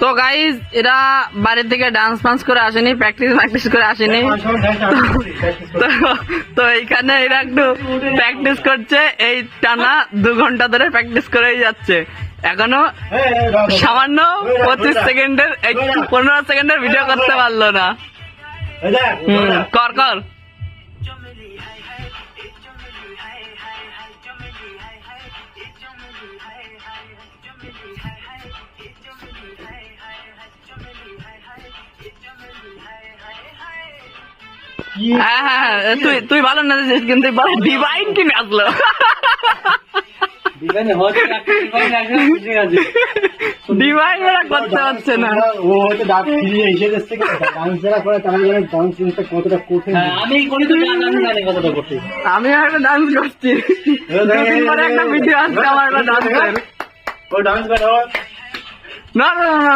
তো গাইজ এরা বাড়ি থেকে ডান্স ফান্স করে আসেনি, প্র্যাকটিস করে আসেনি। তো এইখানে এরা একটু প্র্যাকটিস করছে, এই টানা 2 ঘন্টা ধরে প্র্যাকটিস করেই যাচ্ছে। এখনো সামান্য 25 সেকেন্ডের 15 সেকেন্ডের ভিডিও করতে পারলো না। কর কর হ্যাঁ হ্যাঁ হ্যাঁ, তুই ভালো নাচেছিস, কিন্তু ডিভাইন কি নাচলো। ডিভাইন এরা করতে পারছে না। ও হয়তো ডাক ফিরিয়ে এসে যাচ্ছে, ডান্স যারা করে তারা জানে ডান্স জিনিসটা কতটা কঠিন। আমি করি তো আমি জানি কতটা কঠিন। আমি একটা ডান্স করছি, একটা ভিডিও আসছে আমার একটা ডান্স। ও ডান্স করে না না না